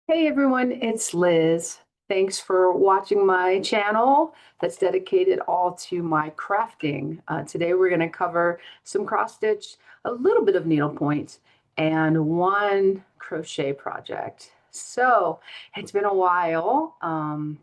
Hey everyone, it's Liz. Thanks for watching my channel that's dedicated all to my crafting. Today we're going to cover some cross stitch, a little bit of needlepoint, and one crochet project. So it's been a while.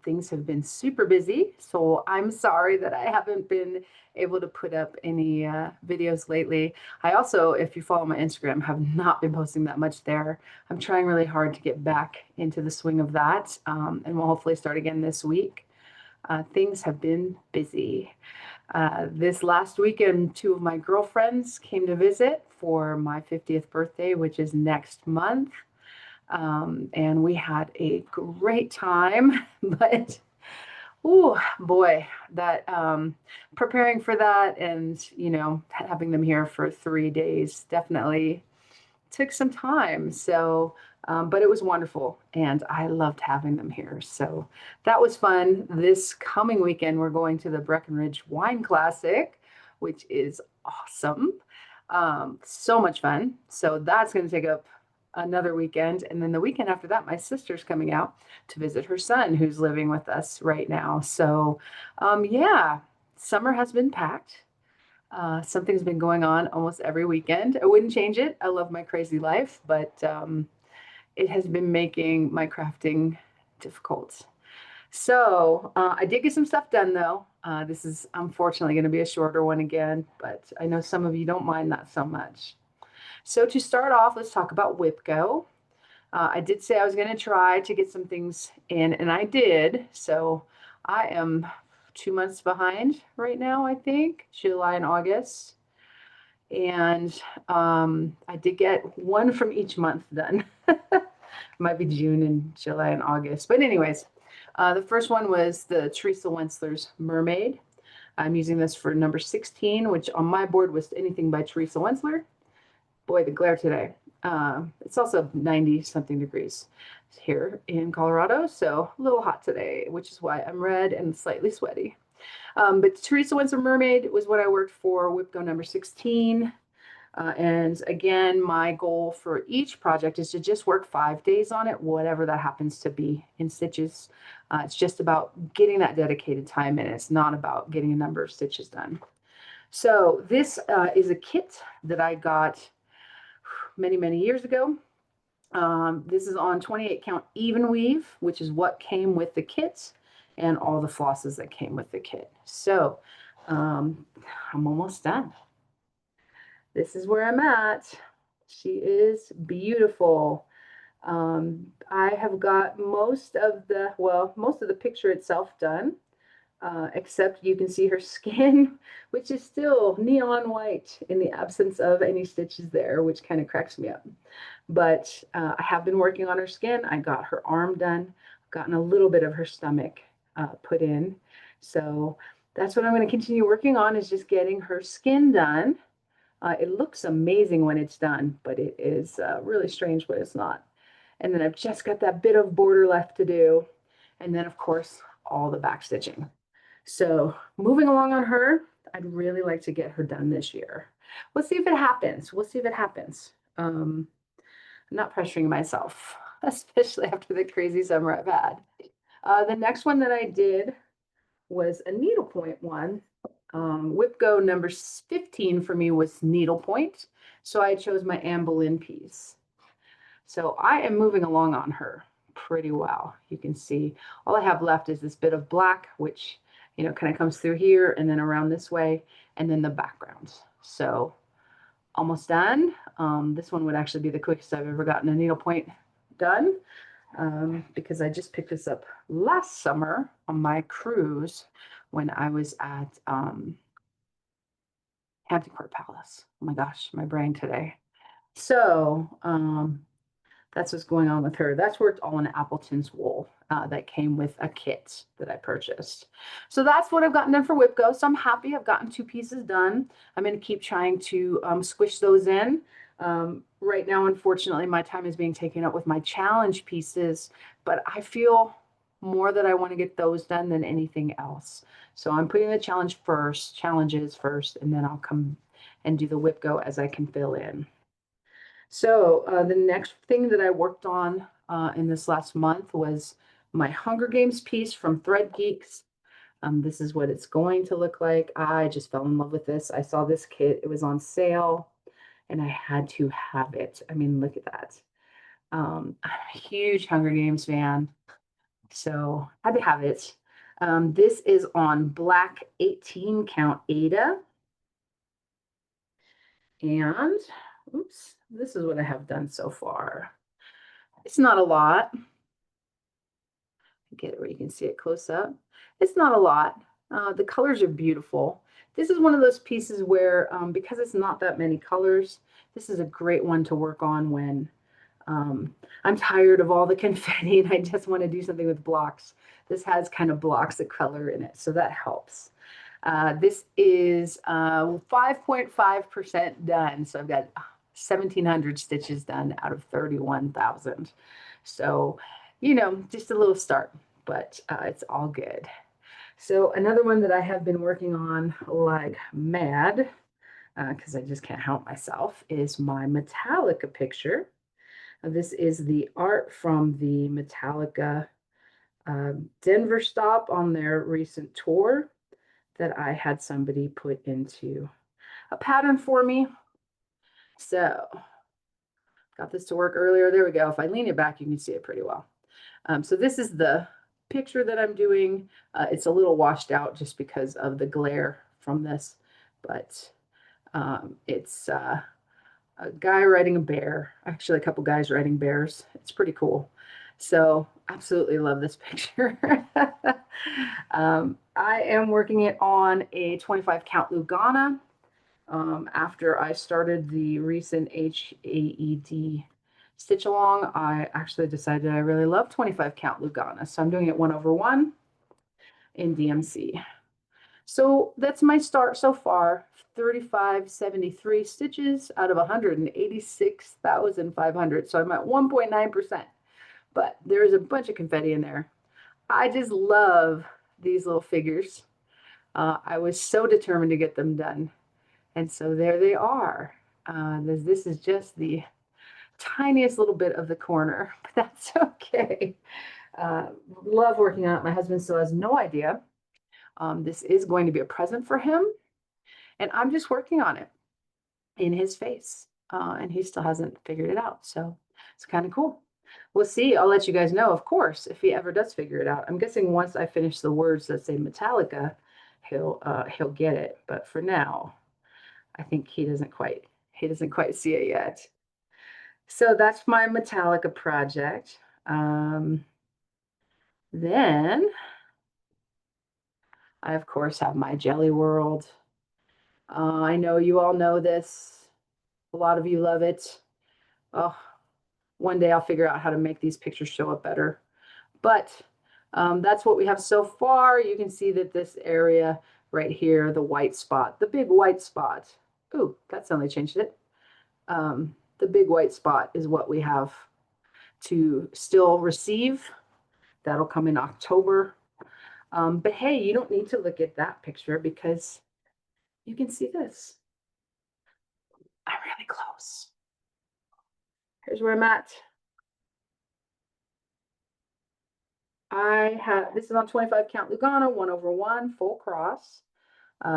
Things have been super busy, so I'm sorry that I haven't been able to put up any videos lately. I also, if you follow my Instagram, have not been posting that much there. I'm trying really hard to get back into the swing of that, and we'll hopefully start again this week. Things have been busy. This last weekend, two of my girlfriends came to visit for my 50th birthday, which is next month. And we had a great time, but oh boy, that preparing for that and having them here for 3 days definitely took some time. So, but it was wonderful and I loved having them here. So that was fun. This coming weekend, we're going to the Breckenridge Wine Classic, which is awesome. So much fun. So that's going to take up another weekend. And then the weekend after that, my sister's coming out to visit her son who's living with us right now. So, yeah, summer has been packed. Something's been going on almost every weekend. I wouldn't change it. I love my crazy life, but it has been making my crafting difficult. So I did get some stuff done though. This is unfortunately going to be a shorter one again, but I know some of you don't mind that so much. So to start off, let's talk about WhipGo. I did say I was going to try to get some things in, and I did. So I am 2 months behind right now, I think, July and August. And I did get one from each month done. Might be June and July and August. But anyways, the first one was the Teresa Wentzler's Mermaid. I'm using this for number 16, which on my board was anything by Teresa Wentzler. Boy, the glare today. It's also 90 something degrees here in Colorado, so a little hot today, which is why I'm red and slightly sweaty. But Teresa Winsor Mermaid was what I worked for WhipGo number 16. And again, my goal for each project is to just work 5 days on it, whatever that happens to be in stitches. It's just about getting that dedicated time in. It's not about getting a number of stitches done. So this is a kit that I got many, many years ago. This is on 28 count even weave, which is what came with the kit and all the flosses that came with the kit. So I'm almost done. This is where I'm at. She is beautiful. I have got most of the picture itself done, except you can see her skin, which is still neon white in the absence of any stitches there, which kind of cracks me up. But I have been working on her skin. I got her arm done. I've gotten a little bit of her stomach put in. So that's what I'm going to continue working on, is just getting her skin done. It looks amazing when it's done, but it is really strange when it's not. And then I've just got that bit of border left to do. And then, of course, all the back stitching. So moving along on her, I'd really like to get her done this year. We'll see if it happens. We'll see if it happens. I'm not pressuring myself, especially after the crazy summer I've had. The next one that I did was a needlepoint one. WhipGo number 15 for me was needlepoint. So I chose my Anne Boleyn piece. So I am moving along on her pretty well. You can see all I have left is this bit of black, which, kind of comes through here and then around this way, and then the background. So almost done. This one would actually be the quickest I've ever gotten a needlepoint done, because I just picked this up last summer on my cruise when I was at Hampton Court Palace. Oh my gosh, my brain today. So that's what's going on with her. That's worked all in Appleton's wool that came with a kit that I purchased. So that's what I've gotten done for WhipGo. So I'm happy I've gotten 2 pieces done. I'm going to keep trying to squish those in. Right now, unfortunately, my time is being taken up with my challenge pieces, but I feel more that I want to get those done than anything else. So I'm putting the challenges first, and then I'll come and do the WhipGo as I can fill in. So the next thing that I worked on in this last month was my Hunger Games piece from Thread Geeks. This is what it's going to look like. I just fell in love with this. I saw this kit, it was on sale, and I had to have it. I mean, look at that. I'm a huge Hunger Games fan, so I had to have it. This is on black 18 count Ada. And, oops, this is what I have done so far. It's not a lot. Get it where you can see it close up. It's not a lot. The colors are beautiful. This is one of those pieces where, because it's not that many colors, this is a great one to work on when I'm tired of all the confetti and I just want to do something with blocks. This has kind of blocks of color in it, so that helps. This is 5.5% done, so I've got 1,700 stitches done out of 31,000. So, you know, just a little start, but it's all good. So another one that I have been working on like mad, because I just can't help myself, is my Metallica picture. This is the art from the Metallica Denver stop on their recent tour that I had somebody put into a pattern for me. So got this to work earlier. There we go. If I lean it back, you can see it pretty well. So this is the picture that I'm doing. It's a little washed out just because of the glare from this, but it's a guy riding a bear, actually a couple guys riding bears. It's pretty cool. So absolutely love this picture. I am working it on a 25 count Lugana. After I started the recent HAED stitch along, I actually decided I really love 25 count Lugana. So I'm doing it 1/1 in DMC. So that's my start so far, 3573 stitches out of 186,500. So I'm at 1.9%, but there's a bunch of confetti in there. I just love these little figures. I was so determined to get them done. And so there they are. This is just the tiniest little bit of the corner, but that's okay. Love working on it. My husband still has no idea. This is going to be a present for him, and I'm just working on it in his face, and he still hasn't figured it out. So it's kind of cool. We'll see. I'll let you guys know, of course, if he ever does figure it out. I'm guessing once I finish the words that say Metallica, he'll get it. But for now, I think he doesn't quite see it yet. So that's my Metallica project. Then I, of course, have my Jelly World. I know you all know this. A lot of you love it. Oh, one day I'll figure out how to make these pictures show up better. But that's what we have so far. You can see that this area right here, the white spot, the big white spot. Ooh, that suddenly changed it. The big white spot is what we have to still receive. That'll come in October. But hey, you don't need to look at that picture because you can see this. I'm really close. Here's where I'm at. I have, this is on 25 count Lugana, 1/1, full cross.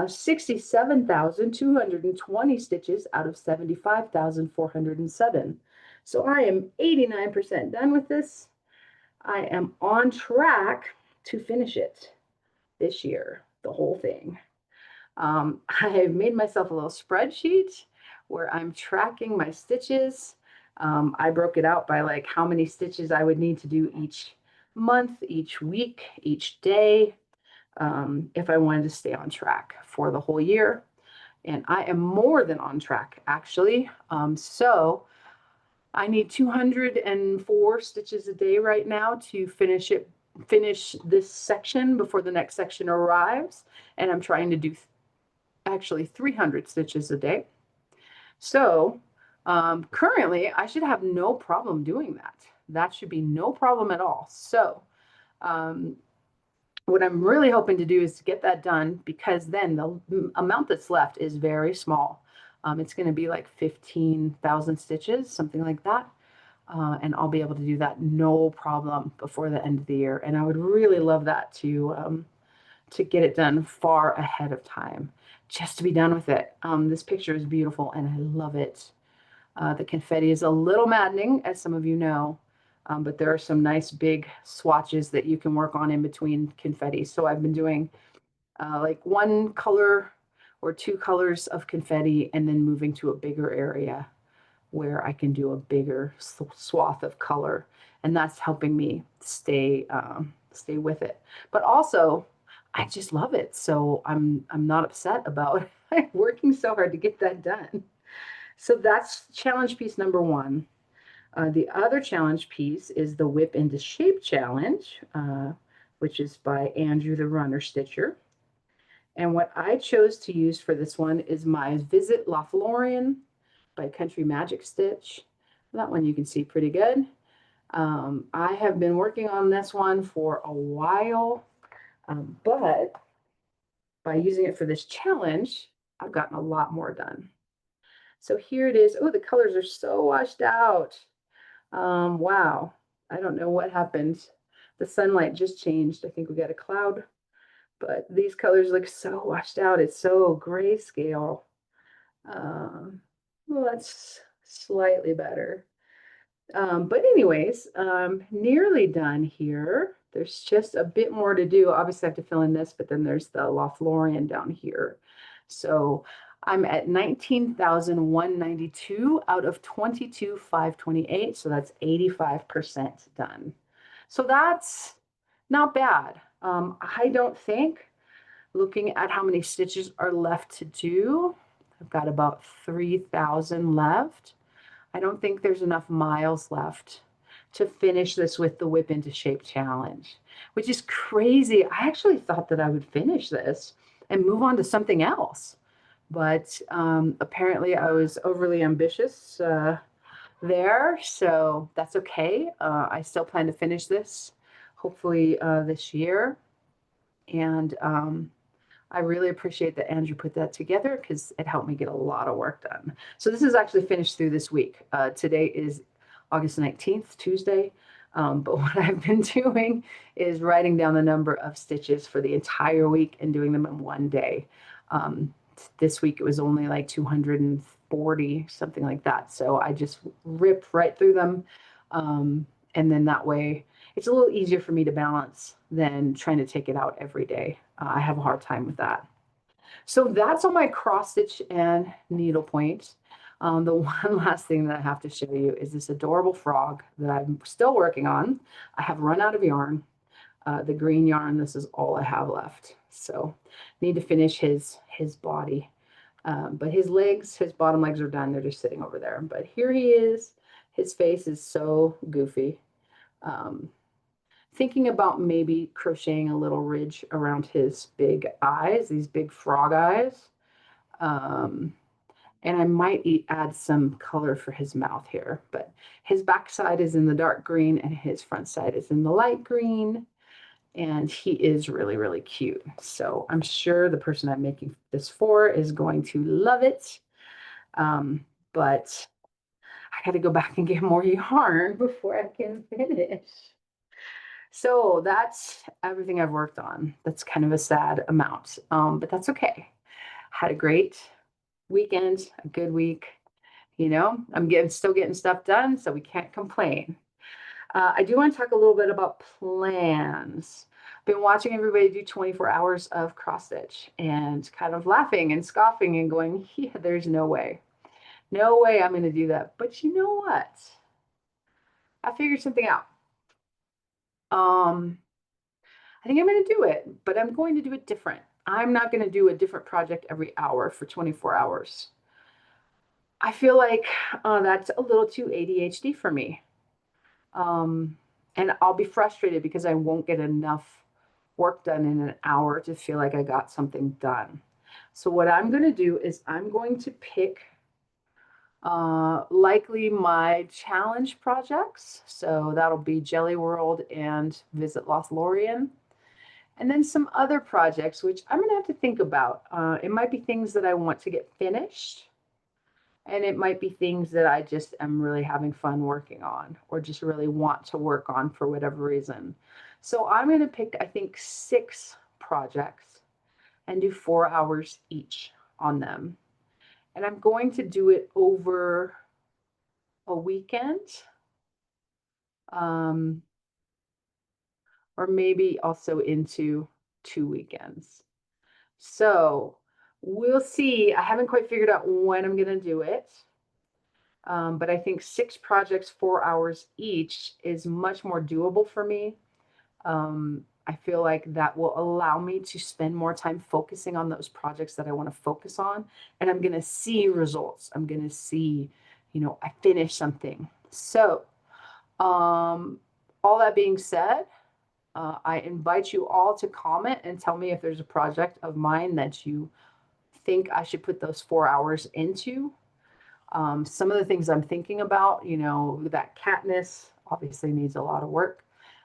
67,220 stitches out of 75,407. So I am 89% done with this. I am on track to finish it this year, the whole thing. I've made myself a little spreadsheet where I'm tracking my stitches. I broke it out by like how many stitches I would need to do each month, each week, each day, if I wanted to stay on track for the whole year. And I am more than on track, actually. So I need 204 stitches a day right now to finish this section before the next section arrives. And I'm trying to do actually 300 stitches a day. So currently I should have no problem doing that. That should be no problem at all. So what I'm really hoping to do is to get that done, because then the amount that's left is very small. It's going to be like 15,000 stitches, something like that. And I'll be able to do that no problem before the end of the year. And I would really love that to get it done far ahead of time, just to be done with it. This picture is beautiful and I love it. The confetti is a little maddening, as some of you know, but there are some nice big swatches that you can work on in between confetti. So I've been doing like one color or two colors of confetti and then moving to a bigger area where I can do a bigger swath of color. And that's helping me stay with it. But also, I just love it. So I'm not upset about working so hard to get that done. So that's challenge piece number one. The other challenge piece is the Whip into Shape challenge, which is by Andrew the Runner Stitcher. And what I chose to use for this one is my Visit Lothlorien by Country Magic Stitch. That one you can see pretty good. I have been working on this one for a while, but by using it for this challenge, I've gotten a lot more done. So here it is. Oh, the colors are so washed out. Wow. I don't know what happened. The sunlight just changed. I think we got a cloud, but these colors look so washed out. It's so grayscale. Well, that's slightly better. But anyways, nearly done here. There's just a bit more to do. Obviously, I have to fill in this, but then there's the Lothlorien down here. So I'm at 19,192 out of 22,528. So that's 85% done. So that's not bad. I don't think, looking at how many stitches are left to do, I've got about 3,000 left. I don't think there's enough miles left to finish this with the Whip into Shape challenge, which is crazy. I actually thought that I would finish this and move on to something else. But apparently I was overly ambitious there, so that's okay. I still plan to finish this, hopefully this year. And I really appreciate that Andrew put that together because it helped me get a lot of work done. So this is actually finished through this week. Today is August 19th, Tuesday. But what I've been doing is writing down the number of stitches for the entire week and doing them in one day. This week it was only like 240, something like that. So I just ripped right through them. And then that way it's a little easier for me to balance than trying to take it out every day. I have a hard time with that. So that's on my cross stitch and needlepoint. The one last thing that I have to show you is this adorable frog that I'm still working on. I have run out of yarn. The green yarn, this is all I have left. So need to finish his body. But his legs, his bottom legs are done. They're just sitting over there. But here he is. His face is so goofy. Thinking about maybe crocheting a little ridge around his big eyes, these big frog eyes. And I might add some color for his mouth here, but his back side is in the dark green and his front side is in the light green. And he is really, really cute. So I'm sure the person I'm making this for is going to love it. But I got to go back and get more yarn before I can finish. So that's everything I've worked on. That's kind of a sad amount, but that's okay. Had a great weekend, a good week. You know, still getting stuff done, so we can't complain. I do want to talk a little bit about plans. Been watching everybody do 24 hours of cross stitch and kind of laughing and scoffing and going, yeah, there's no way. No way I'm going to do that. But you know what? I figured something out. I think I'm going to do it, but I'm going to do it different. I'm not going to do a different project every hour for 24 hours. I feel like that's a little too ADHD for me. And I'll be frustrated because I won't get enough work done in an hour to feel like I got something done. So what I'm going to do is I'm going to pick likely my challenge projects. So that'll be Jelly World and Visit Lothlorien. And then some other projects, which I'm going to have to think about. It might be things that I want to get finished. And it might be things that I just am really having fun working on or just really want to work on for whatever reason. So I'm going to pick, I think, 6 projects and do 4 hours each on them. And I'm going to do it over a weekend, um, or maybe also into 2 weekends. So we'll see. I haven't quite figured out when I'm going to do it. But I think 6 projects, 4 hours each is much more doable for me. I feel like that will allow me to spend more time focusing on those projects that I want to focus on. And I'm going to see results. I'm going to see, I finish something. So, all that being said, I invite you all to comment and tell me if there's a project of mine that you think I should put those 4 hours into. Some of the things I'm thinking about, that Katniss obviously needs a lot of work.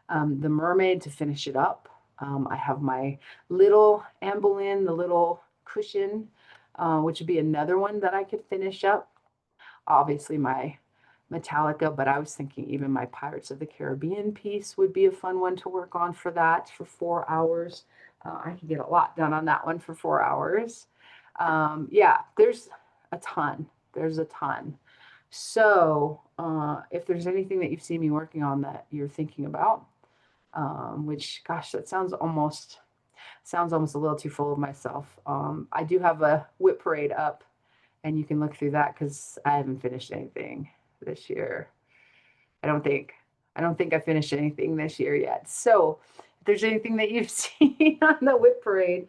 The mermaid to finish it up. I have my little Anne Boleyn, the little cushion, which would be another one that I could finish up. Obviously my Metallica, but I was thinking even my Pirates of the Caribbean piece would be a fun one to work on for that for 4 hours. I could get a lot done on that one for 4 hours. Yeah, there's a ton. There's a ton. So if there's anything that you've seen me working on that you're thinking about, which gosh, that sounds almost a little too full of myself. I do have a whip parade up, and you can look through that because I haven't finished anything this year. I don't think. I don't think I finished anything this year yet. So if there's anything that you've seen on the whip parade,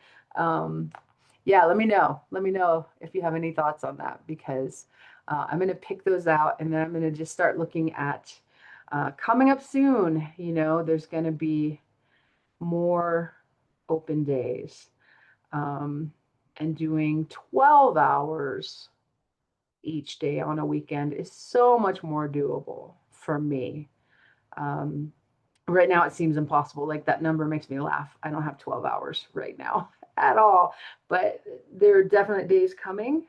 yeah, let me know. Let me know if you have any thoughts on that because I'm going to pick those out and then I'm going to just start looking at coming up soon. There's going to be more open days, and doing 12 hours each day on a weekend is so much more doable for me. Right now, it seems impossible. Like that number makes me laugh. I don't have 12 hours right now at all, but there are definite days coming.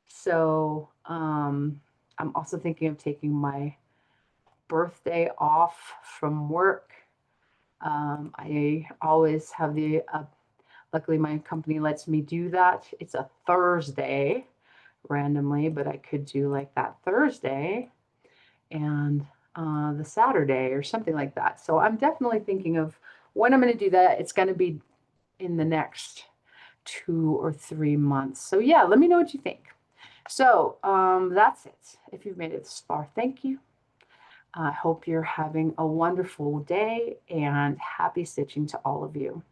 So I'm also thinking of taking my birthday off from work. I always have luckily my company lets me do that. It's a Thursday randomly, but I could do like that Thursday and the Saturday or something like that. So I'm definitely thinking of when I'm going to do that. It's going to be in the next 2 or 3 months. So yeah, let me know what you think. So that's it. If you've made it this far, thank you. I hope you're having a wonderful day and happy stitching to all of you.